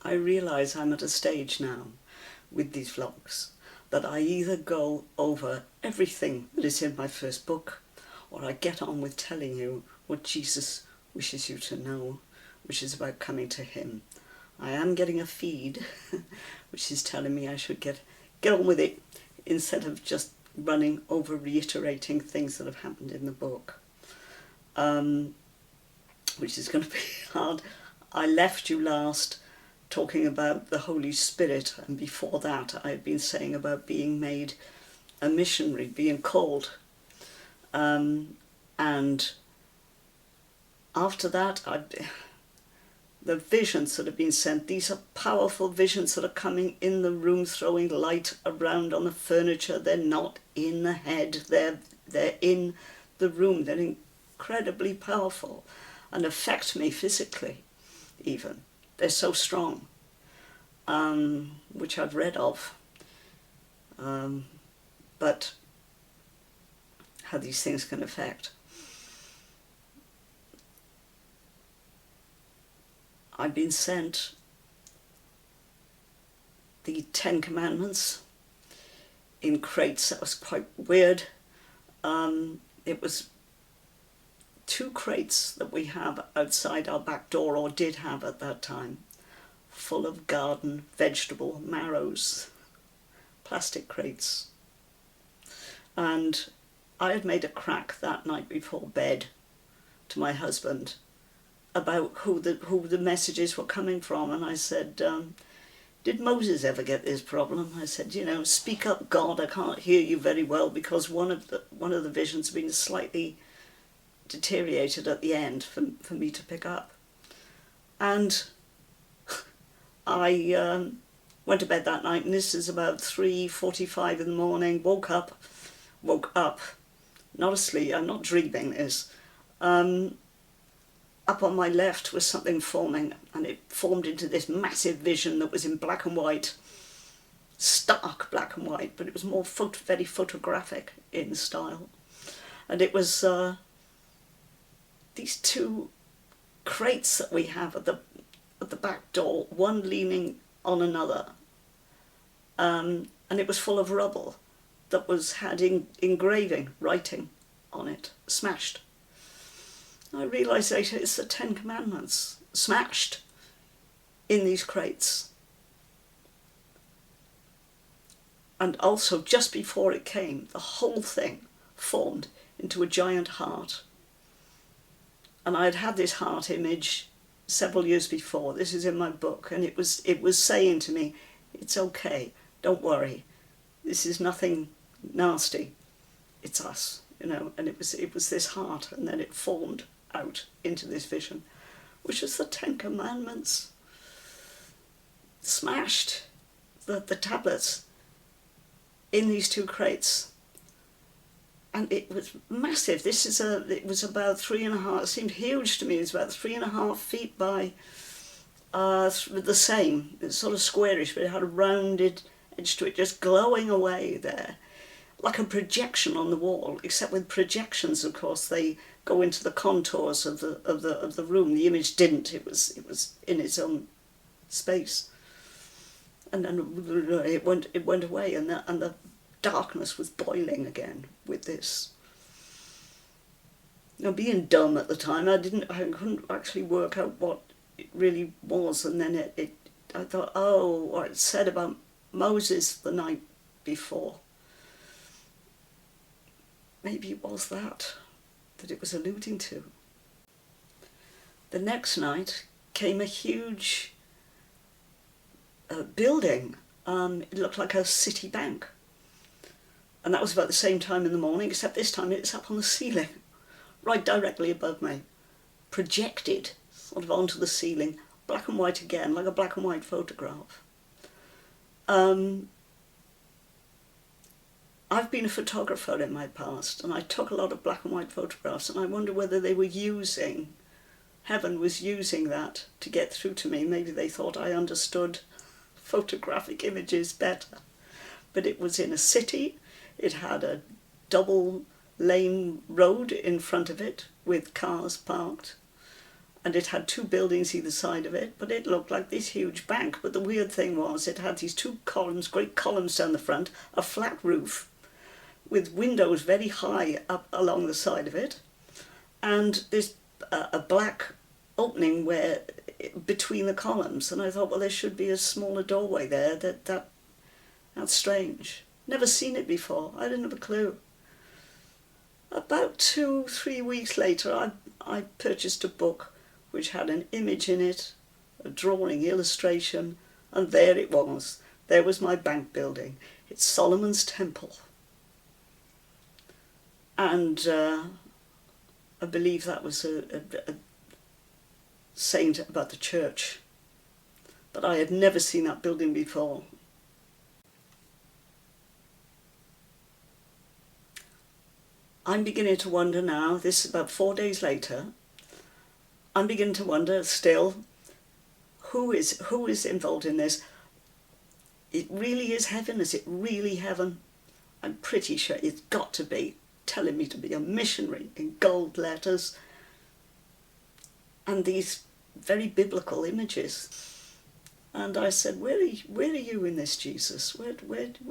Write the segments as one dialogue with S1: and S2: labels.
S1: I realise I'm at a stage now with these vlogs that I either go over everything that is in my first book, or I get on with telling you what Jesus wishes you to know, which is about coming to him. I am getting a feed which is telling me I should get on with it instead of just running over reiterating things that have happened in the book, which is going to be hard. I left you last talking about the Holy Spirit, and before that I had been saying about being made a missionary, being called, and after that the visions that have been sent, these are powerful visions that are coming in the room, throwing light around on the furniture. They're not in the head, they're in the room. They're incredibly powerful and affect me physically even. They're so strong, which I've read of, but how these things can affect. I've been sent the 10 Commandments in crates. That was quite weird. It was 2 crates that we have outside our back door, or did have at that time, full of garden vegetable marrows, plastic crates. And I had made a crack that night before bed to my husband about who the messages were coming from, and I said, did Moses ever get this problem? I said, speak up, God, I can't hear you very well, because one of the visions had been slightly deteriorated at the end for me to pick up. And I went to bed that night, and this is about 3:45 in the morning. Woke up, not asleep, I'm not dreaming this. Up on my left was something forming, and it formed into this massive vision that was in black and white, stark black and white, but it was more very photographic in style. And it was these 2 crates that we have at the back door, one leaning on another, and it was full of rubble that had engraving, writing on it, smashed. I realised later it's the 10 Commandments smashed in these crates. And also, just before it came, the whole thing formed into a giant heart. And I had this heart image several years before. This is in my book, and it was saying to me, it's okay, don't worry, this is nothing nasty, it's us, and it was this heart, and then it formed out into this vision, which was the 10 Commandments smashed, the tablets in these 2 crates. And it was massive. It was about 3.5, it seemed huge to me. It was about 3.5 feet by the same. It's sort of squarish, but it had a rounded edge to it, just glowing away there, like a projection on the wall. Except with projections, of course, they go into the contours of the room. The image didn't. It was in its own space. And then it went away, and the darkness was boiling again with this. Being dumb at the time, I couldn't actually work out what it really was, and then I thought, what it said about Moses the night before. Maybe it was that it was alluding to. The next night came a huge building. It looked like a city bank. And that was about the same time in the morning, except this time it's up on the ceiling, right directly above me, projected sort of onto the ceiling, black and white again, like a black and white photograph. I've been a photographer in my past, and I took a lot of black and white photographs, and I wonder whether heaven was using that to get through to me. Maybe they thought I understood photographic images better. But it was in a city. It had a double lane road in front of it with cars parked, and it had two buildings either side of it, but it looked like this huge bank. But the weird thing was it had these two columns, great columns down the front, a flat roof with windows very high up along the side of it, and this a black opening where between the columns. And I thought, well, there should be a smaller doorway there. That's strange. Never seen it before. I didn't have a clue. About 2-3 weeks later, I purchased a book which had an image in it, a drawing, illustration, and there it was. There was my bank building. It's Solomon's Temple. And I believe that was a saying about the church. But I had never seen that building before. I'm beginning to wonder now, this is about 4 days later, I'm beginning to wonder still, who is involved in this? It really is heaven? Is it really heaven? I'm pretty sure it's got to be telling me to be a missionary in gold letters and these very biblical images. And I said, where are you in this, Jesus? Where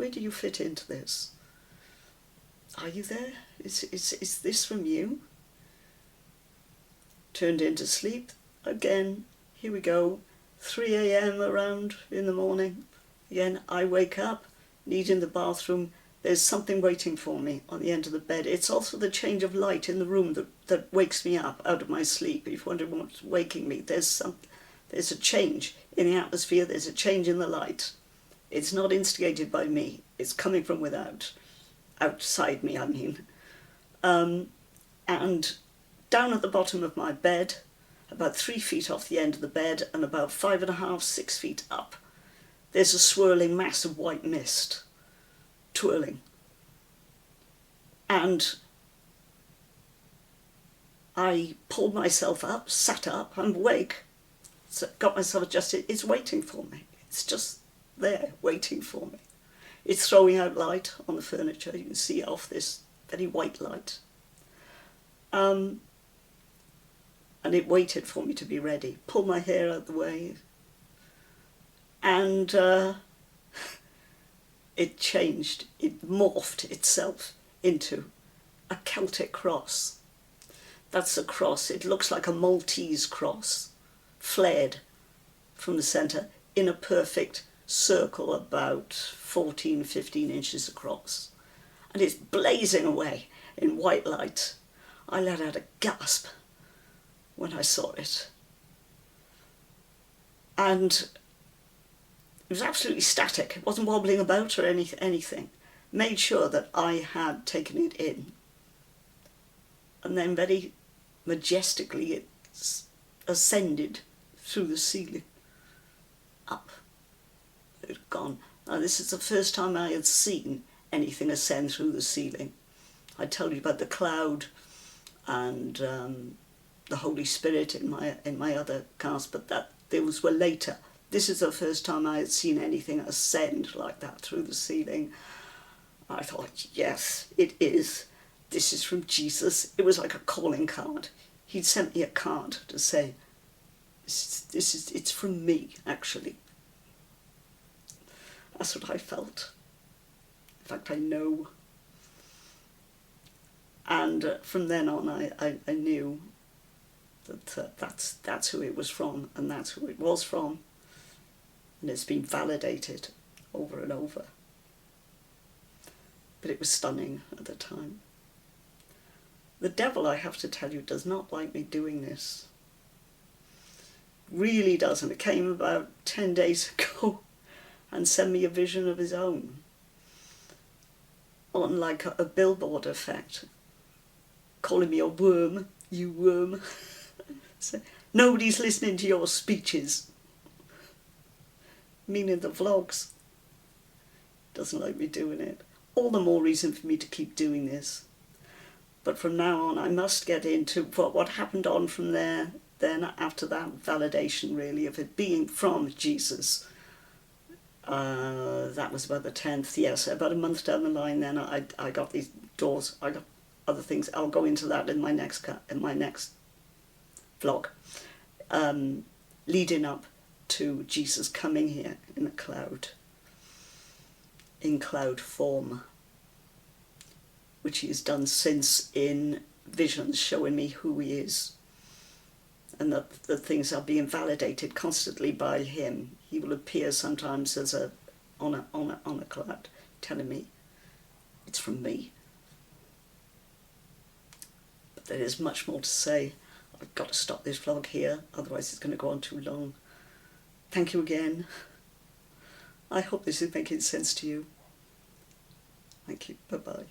S1: do you fit into this? Are you there? Is this from you? Turned into sleep again. Here we go. 3 a.m. around in the morning. Again, I wake up, need in the bathroom. There's something waiting for me on the end of the bed. It's also the change of light in the room that wakes me up out of my sleep. If you wonder what's waking me, there's a change in the atmosphere. There's a change in the light. It's not instigated by me. It's coming from without. Outside me, I mean. And down at the bottom of my bed, about 3 feet off the end of the bed and about 5.5, 6 feet up, there's a swirling mass of white mist, twirling. And I pulled myself up, sat up, I'm awake, so got myself adjusted. It's waiting for me. It's just there, waiting for me. It's throwing out light on the furniture. You can see off this very white light. And it waited for me to be ready. Pulled my hair out the way. And it changed. It morphed itself into a Celtic cross. That's a cross. It looks like a Maltese cross, flared from the centre in a perfect circle about 14, 15 inches across. And it's blazing away in white light. I let out a gasp when I saw it. And it was absolutely static. It wasn't wobbling about or anything. Made sure that I had taken it in. And then very majestically it ascended through the ceiling, up. It had gone. Now this is the first time I had seen anything ascend through the ceiling. I told you about the cloud and the Holy Spirit in my other cast, but those were later. This is the first time I had seen anything ascend like that through the ceiling. I thought, yes, it is. This is from Jesus. It was like a calling card. He'd sent me a card to say, it's from me, actually. That's what I felt. In fact, I know. And from then on, I knew that that's who it was from, and that's who it was from. And it's been validated over and over. But it was stunning at the time. The devil, I have to tell you, does not like me doing this. Really doesn't. It came about 10 days ago and sent me a vision of his own. On like a billboard effect. Calling me a worm, you worm. So, nobody's listening to your speeches. Meaning the vlogs. Doesn't like me doing it. All the more reason for me to keep doing this. But from now on I must get into what happened on from there, then after that validation really of it being from Jesus. That was about the 10th, yes, about a month down the line then I got these doors, I got other things. I'll go into that in my next vlog. leading up to Jesus coming here in a cloud, in cloud form, which he has done since in visions showing me who he is, and that the things are being validated constantly by him. He will appear sometimes as on a cloud, telling me it's from me. But there is much more to say. I've got to stop this vlog here, otherwise it's going to go on too long. Thank you again. I hope this is making sense to you. Thank you. Bye-bye.